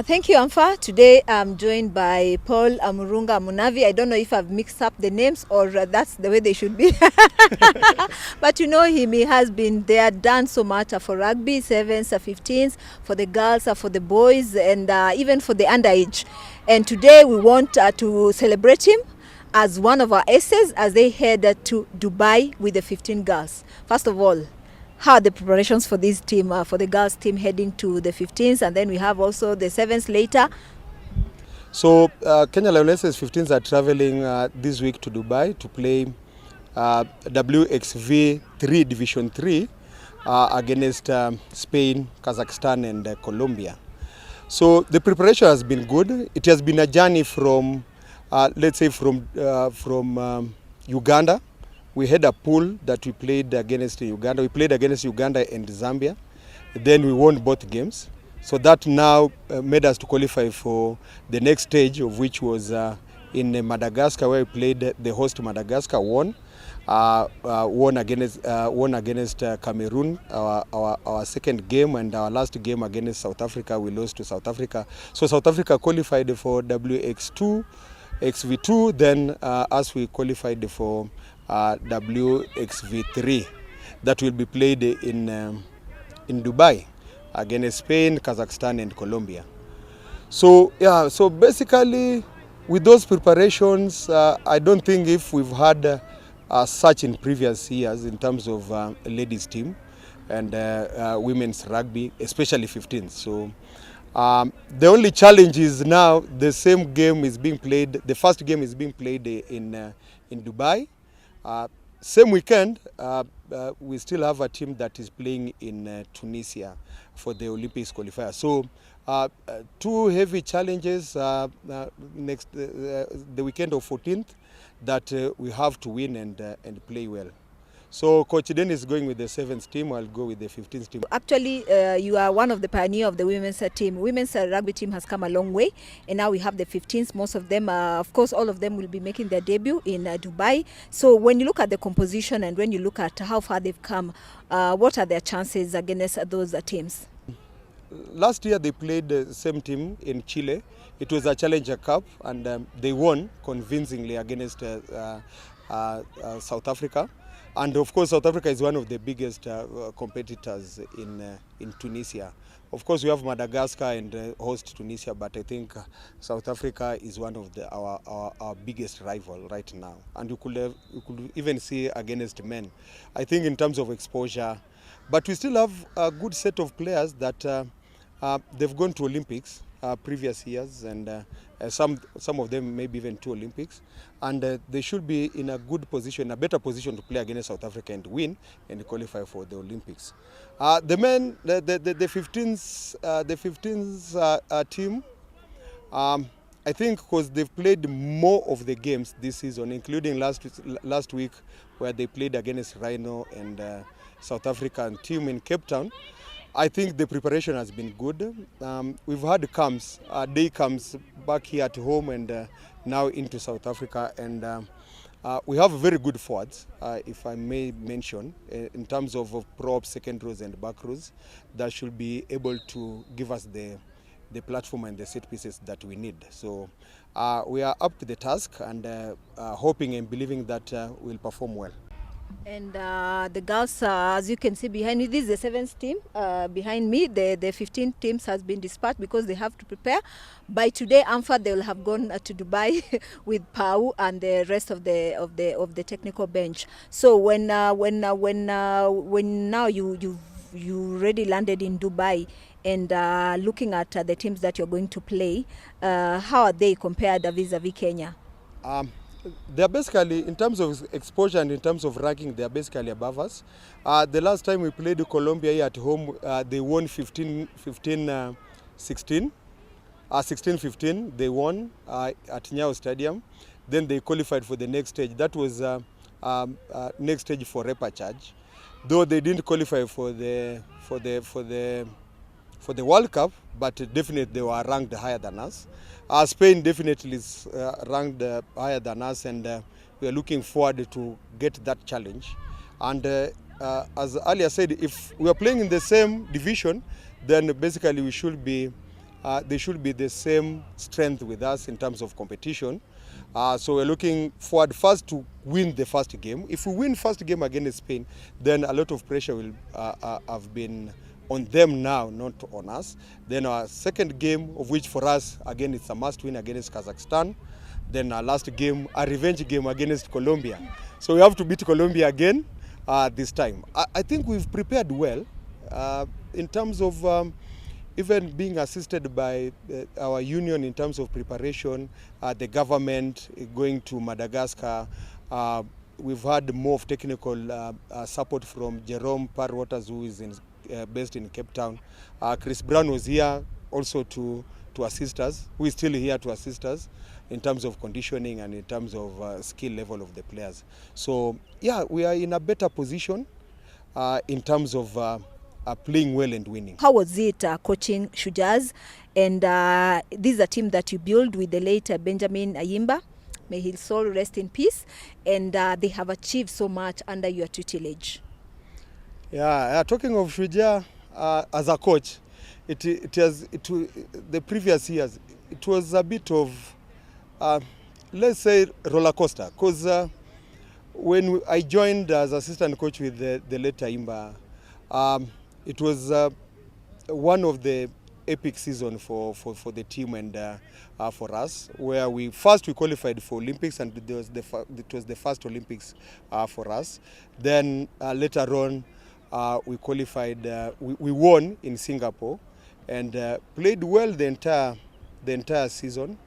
Thank you, Amfa. Today I'm joined by Paul Murunga Munavi. I don't know if I've mixed up the names or that's the way they should be. But you know him, he has been there, done so much for rugby, 7s, 15s, for the girls, for the boys, and even for the underage. And today we want to celebrate him as one of our aces as they head to Dubai with the 15 girls. First of all, how are the preparations for this team, for the girls team heading to the 15s, and then we have also the 7s later? So Kenya Lionesses 15s are traveling this week to Dubai to play WXV 3 Division 3 against Spain, Kazakhstan and Colombia. So the preparation has been good. It has been a journey from, let's say from Uganda. We had a pool that we played against Uganda. We played against Uganda and Zambia. Then we won both games. So that now made us to qualify for the next stage, of which was in Madagascar, where we played the host Madagascar, won against Cameroon, our second game, and our last game against South Africa, we lost to South Africa. So South Africa qualified for WX2, XV2, then us we qualified for WXV3 that will be played in Dubai against Spain, Kazakhstan and Colombia. So yeah, so basically with those preparations, I don't think if we've had such in previous years in terms of ladies team and women's rugby, especially 15. So the only challenge is now the same game is being played, the first game is being played in Dubai. Same weekend, we still have a team that is playing in Tunisia for the Olympics qualifier. So two heavy challenges next the weekend of 14th that we have to win and play well. So Coach Den is going with the 7th team, I'll go with the 15th team. Actually, you are one of the pioneers of the women's team. Women's rugby team has come a long way, and now we have the 15s. Most of them, of course, all of them will be making their debut in Dubai. So when you look at the composition and when you look at how far they've come, what are their chances against those teams? Last year they played the same team in Chile. It was a Challenger Cup, and they won convincingly against South Africa. And of course, South Africa is one of the biggest competitors in Tunisia. Of course, we have Madagascar and host Tunisia, but I think South Africa is one of our biggest rival right now. And you could even see against men. I think in terms of exposure, but we still have a good set of players that they've gone to Olympics previous years, and some of them maybe even 2 Olympics, and they should be in a good position, a better position to play against South Africa and win and qualify for the Olympics. The men, the 15s team, I think because they've played more of the games this season, including last week where they played against Rhino and South African team in Cape Town. I think the preparation has been good. We've had camps, day camps back here at home and now into South Africa, and we have very good forwards, if I may mention, in terms of props, second rows and back rows, that should be able to give us the platform and the set pieces that we need. So we are up to the task and hoping and believing that we'll perform well. And the girls, as you can see behind me, this is the 7th team. Behind me, the 15 teams has been dispatched because they have to prepare. By today, Amfa, they will have gone to Dubai with Pau and the rest of the technical bench. So when now you already landed in Dubai and looking at the teams that you're going to play, how are they compared vis-a-vis Kenya? They are basically, in terms of exposure and in terms of ranking, they are basically above us. The last time we played Colombia here at home, they won 16-15. 16-15, they won at Nyao Stadium. Then they qualified for the next stage. That was next stage for repechage. Though they didn't qualify for the World Cup, but definitely they were ranked higher than us. Spain definitely is ranked higher than us, and we are looking forward to get that challenge. And as earlier said, if we are playing in the same division, then basically we should be they should be the same strength with us in terms of competition. So we're looking forward first to win the first game. If we win first game against Spain, then a lot of pressure will have been on them now, not on us. Then our second game, of which for us, again, it's a must win against Kazakhstan. Then our last game, a revenge game against Colombia. So we have to beat Colombia again this time. I think we've prepared well in terms of even being assisted by our union in terms of preparation, the government going to Madagascar. We've had more of technical support from Jerome Parwaters, who is based in Cape Town. Chris Brown was here also to assist us, who is still here to assist us in terms of conditioning and in terms of skill level of the players. So yeah, we are in a better position in terms of playing well and winning. How was it coaching Shujas? And this is a team that you built with the late Benjamin Ayimba. May his soul rest in peace. And they have achieved so much under your tutelage. Yeah, talking of Shuja as a coach, the previous years, it was a bit of, let's say, roller coaster. Because when I joined as assistant coach with the late Ayimba, it was one of the epic season for the team and for us, where we qualified for Olympics, and it was the first Olympics for us. Then later on, we qualified. We won in Singapore and played well the entire season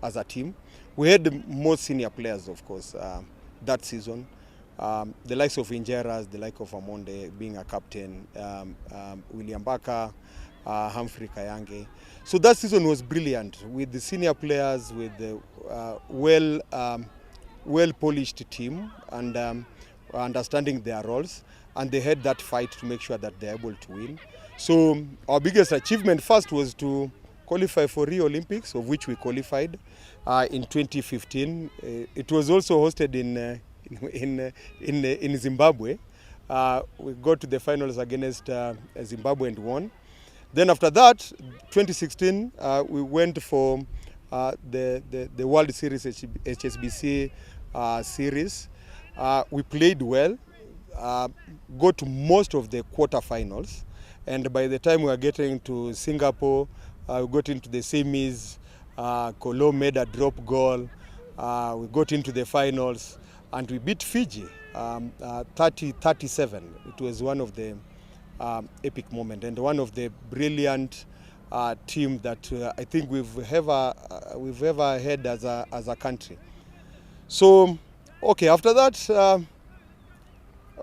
as a team. We had more senior players, of course, that season. The likes of Injeras, the like of Amonde being a captain, William Baka, Humphrey Kayange. So that season was brilliant with the senior players, with the well-polished team and understanding their roles. And they had that fight to make sure that they're able to win. So our biggest achievement first was to qualify for Rio Olympics, of which we qualified in 2015. It was also hosted in Zimbabwe. We got to the finals against Zimbabwe and won. Then after that, 2016, we went for the World Series HSBC series. We played well, got to most of the quarterfinals, and by the time we were getting to Singapore, we got into the semis. Kolo made a drop goal. We got into the finals. And we beat Fiji 30-37. It was one of the epic moments and one of the brilliant team that I think we've ever had as a country. So, okay, after that,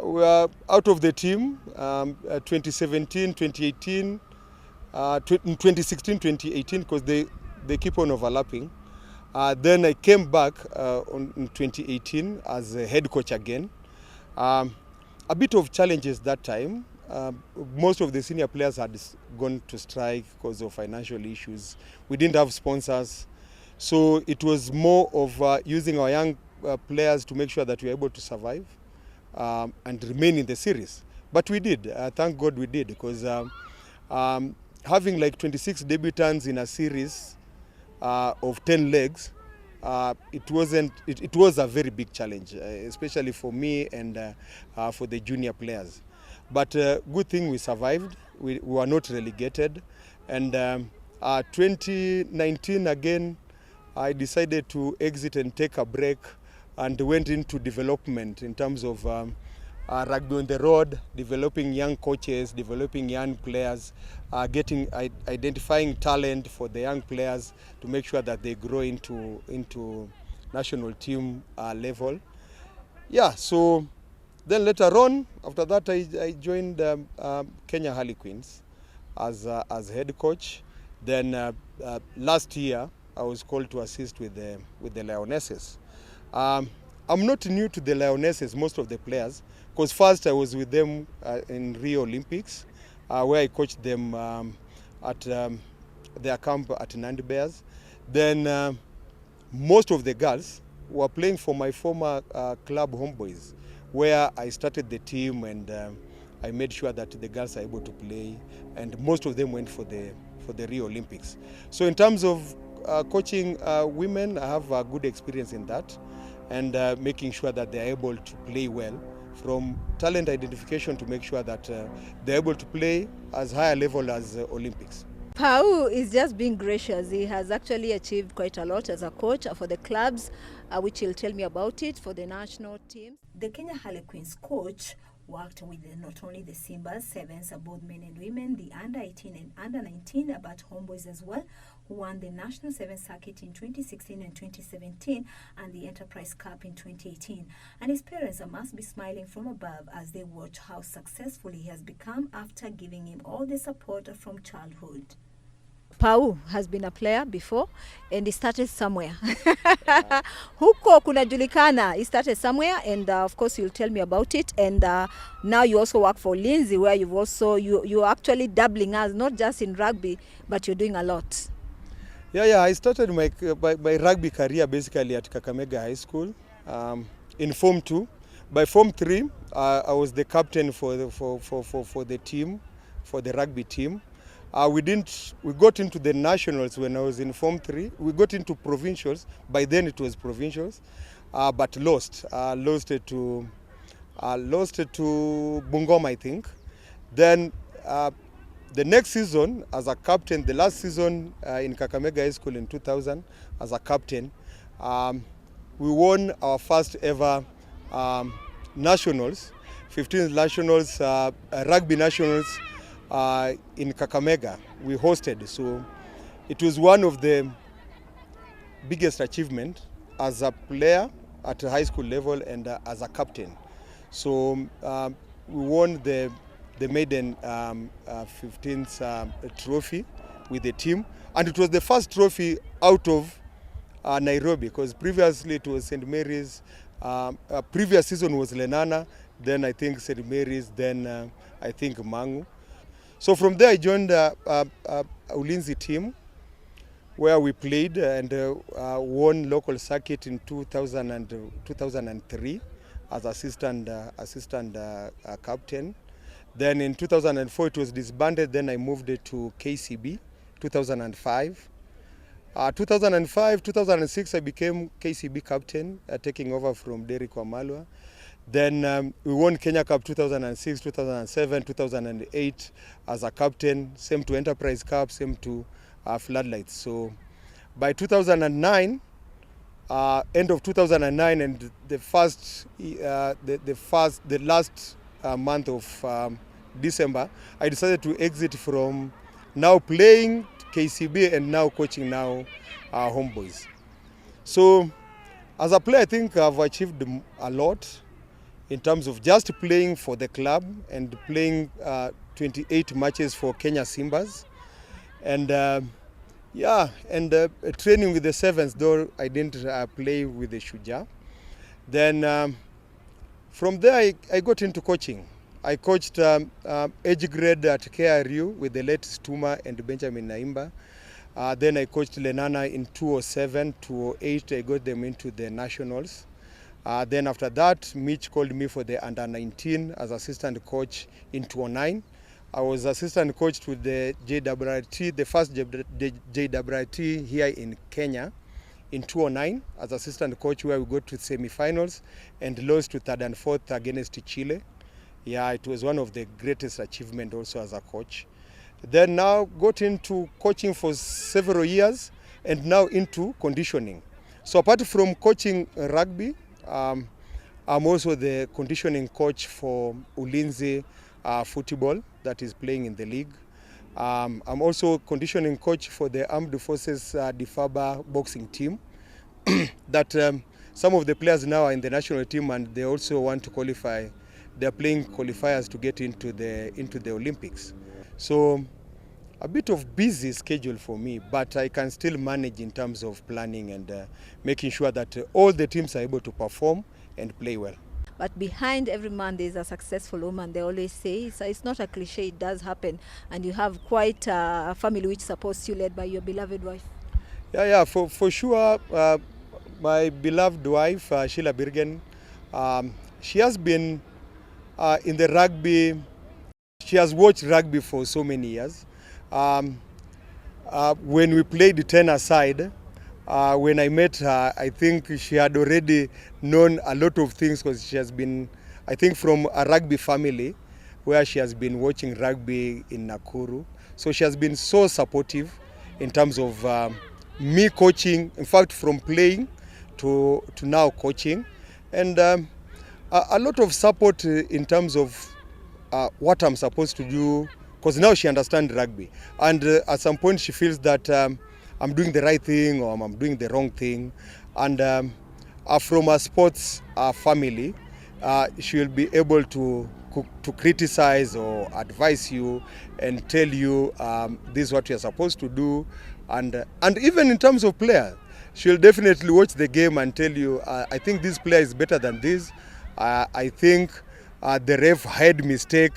we are out of the team. 2017, 2018, 2016, 2018, because they keep on overlapping. Then I came back in 2018 as a head coach again. A bit of challenges that time. Most of the senior players had gone to strike because of financial issues. We didn't have sponsors. So it was more of using our young players to make sure that we were able to survive and remain in the series. But we did. Thank God we did, because having like 26 debutants in a series of 10 legs, it was a very big challenge, especially for me and for the junior players. But good thing we survived. We were not relegated. And 2019 again, I decided to exit and take a break and went into development in terms of rugby on the road, developing young coaches, developing young players, identifying talent for the young players to make sure that they grow into national team level. Yeah, so then later on, after that, I joined Kenya Harlequins as head coach. Then last year, I was called to assist with the Lionesses. I'm not new to the Lionesses, most of the players, because first I was with them in Rio Olympics, where I coached them at their camp at Nandi Bears. Then most of the girls were playing for my former club Homeboys, where I started the team and I made sure that the girls are able to play, and most of them went for for the Rio Olympics. So in terms of coaching women, I have a good experience in that, and making sure that they are able to play well, from talent identification to make sure that they're able to play as high a level as Olympics. Pau is just being gracious. He has actually achieved quite a lot as a coach for the clubs, which he'll tell me about it, for the national teams. The Kenya Harlequins coach worked with not only the Simbas, Sevens, both men and women, the under-18 and under-19, but homeboys as well, who won the National Sevens Circuit in 2016 and 2017 and the Enterprise Cup in 2018. And his parents must be smiling from above as they watch how successful he has become after giving him all the support from childhood. Pau has been a player before and he started somewhere. Huko kunajulikana, he started somewhere, and of course you'll tell me about it. And now you also work for Lindsay, where you're actually dabbling as not just in rugby, but you're doing a lot. Yeah, I started my rugby career basically at Kakamega High School in Form 2. By Form 3, I was the captain for the team, for the rugby team. We got into the nationals when I was in Form 3. We got into provincials. By then it was provincials, but lost it to Bungoma, I think. Then the next season as a captain, the last season in Kakamega High School in 2000 as a captain, we won our first ever nationals, 15th nationals, rugby nationals. In Kakamega, we hosted, so it was one of the biggest achievements as a player at a high school level and as a captain. So we won the maiden 15th trophy with the team, and it was the first trophy out of Nairobi, because previously it was St. Mary's. Previous season was Lenana, then I think St. Mary's, then I think Mangu. So from there I joined Ulinzi team, where we played and won local circuit in 2003 as assistant captain. Then in 2004 it was disbanded. Then I moved it to KCB 2005. 2006 I became KCB captain, taking over from Derek Wamalwa. Then we won Kenya Cup 2006, 2007, 2008 as a captain, same to Enterprise Cup, same to Floodlights. So by 2009, end of 2009 and the last month of December, I decided to exit from now playing KCB and now coaching now homeboys. So as a player, I think I've achieved a lot in terms of just playing for the club and playing 28 matches for Kenya Simbas. And training with the Sevens, though I didn't play with the Shujaa. Then from there I got into coaching. I coached age grade at KRU with the late Stuma and Benjamin Naimba. Then I coached Lenana in 2007, 2008. I got them into the nationals. Then after that, Mitch called me for the under-19 as assistant coach in 2009. I was assistant coach with the JWRT, the first JWRT here in Kenya in 2009 as assistant coach, where we got to semi-finals and lost to third and fourth against Chile. Yeah, it was one of the greatest achievements also as a coach. Then now got into coaching for several years and now into conditioning. So apart from coaching rugby, I'm also the conditioning coach for Ulinzi football that is playing in the league. I'm also conditioning coach for the Armed Forces Difaba boxing team that some of the players now are in the national team and they also want to qualify. They're playing qualifiers to get into the Olympics. So a bit of busy schedule for me, but I can still manage in terms of planning and making sure that all the teams are able to perform and play well. But behind every man there is a successful woman, they always say. So it's not a cliche, it does happen. And you have quite a family which supports you, led by your beloved wife. Yeah, for sure. My beloved wife, Sheila Birgen, she has been in the rugby. She has watched rugby for so many years. when we played 10 aside, when I met her, I think she had already known a lot of things because she has been, I think, from a rugby family where she has been watching rugby in Nakuru. So she has been so supportive in terms of me coaching, in fact, from playing to now coaching. And a lot of support in terms of what I'm supposed to do, because now she understands rugby. And at some point she feels that I'm doing the right thing or I'm doing the wrong thing. And from a sports family, she will be able to criticize or advise you and tell you this is what you're supposed to do. And even in terms of players, she'll definitely watch the game and tell you, I think this player is better than this. I think the ref had mistake,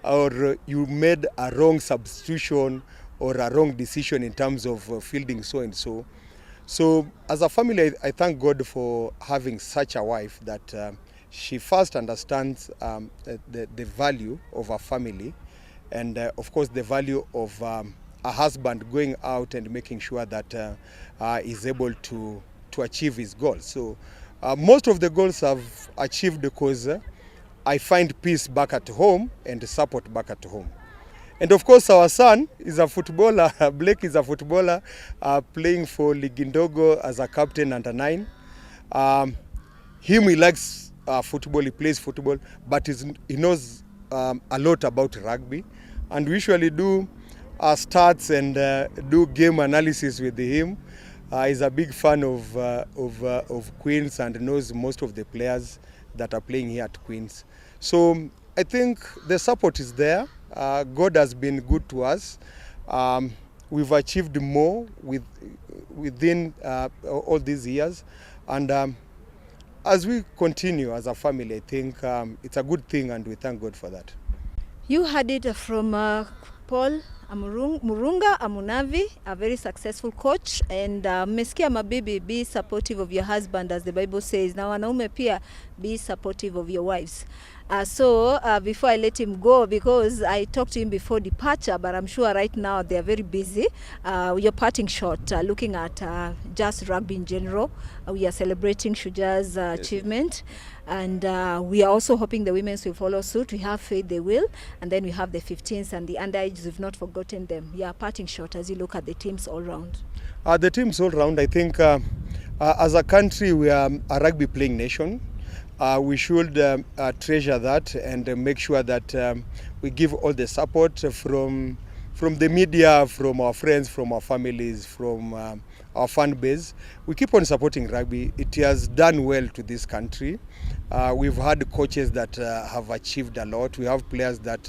or you made a wrong substitution or a wrong decision in terms of fielding so and so. So as a family, I thank God for having such a wife that she first understands the value of a family, and of course the value of a husband going out and making sure that is able to achieve his goals. So most of the goals I've achieved because I find peace back at home and support back at home. And of course our son is a footballer. Blake is a footballer playing for Ligindogo as a captain under 9. He likes football, he plays football, but he knows a lot about rugby. And we usually do stats and do game analysis with him. He's a big fan of Queens and knows most of the players that are playing here at Queens. So I think the support is there. God has been good to us. We've achieved more within all these years. And as we continue as a family, I think it's a good thing and we thank God for that. You heard it from Paul Murunga Amunavi, a very successful coach, and mmesikia mabibi, be supportive of your husband as the Bible says. Na wanaume pia, be supportive of your wives. So before I let him go, because I talked to him before departure, but I'm sure right now they are very busy. Your parting shot, looking at just rugby in general. We are celebrating Shuja's achievement. And we are also hoping the women will follow suit. We have faith they will. And then we have the 15s and the underages. We've not forgotten them. Yeah, parting shot as you look at the teams all round. The teams all round, I think as a country, we are a rugby playing nation. We should treasure that and make sure that we give all the support from the media, from our friends, from our families, from our fan base. We keep on supporting rugby. It has done well to this country. We've had coaches that have achieved a lot. We have players that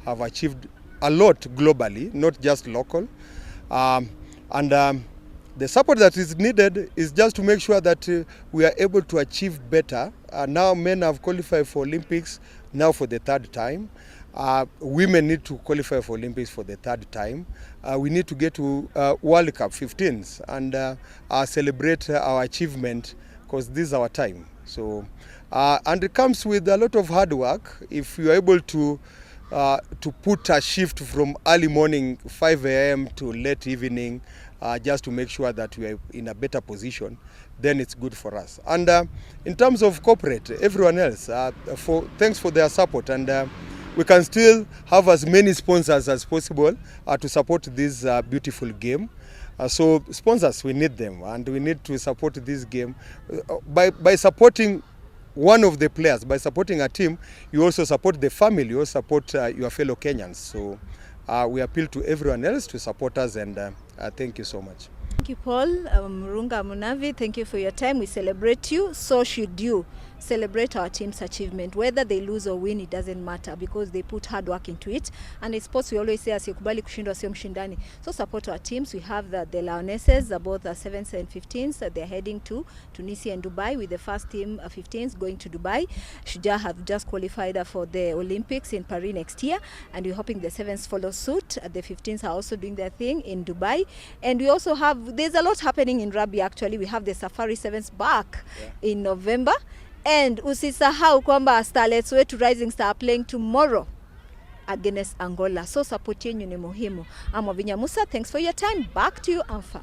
have achieved a lot globally, not just local. The support that is needed is just to make sure that we are able to achieve better. Now men have qualified for Olympics now for the 3rd time. Women need to qualify for Olympics for the 3rd time. We need to get to World Cup 15s and celebrate our achievement because this is our time. So, and it comes with a lot of hard work. If you are able to put a shift from early morning 5 a.m. to late evening just to make sure that we are in a better position, then it's good for us. And in terms of corporate, everyone else, thanks for their support. And we can still have as many sponsors as possible to support this beautiful game. So sponsors, we need them, and we need to support this game by supporting one of the players. By supporting a team, you also support the family, you also support your fellow Kenyans. So we appeal to everyone else to support us, and thank you so much. Thank you, Paul Murunga Munavi. Thank you for your time. We celebrate you. So should you. Celebrate our team's achievement. Whether they lose or win, it doesn't matter because they put hard work into it. And in sports, we always say, asiyekubali kushindwa sio mshindani. So support our teams. We have the Lionesses, both the 7s and 15s. They're heading to Tunisia and Dubai with the first team 15s going to Dubai. Shuja have just qualified for the Olympics in Paris next year. And we're hoping the 7s follow suit. The 15s are also doing their thing in Dubai. And we also have, there's a lot happening in rugby actually. We have the Safari 7s back in November. And usisahau kwamba starlets wetu Rising Star playing tomorrow against Angola. So support yenu ni muhimu. I'm Wavinya Musa. Thanks for your time. Back to you, Alpha.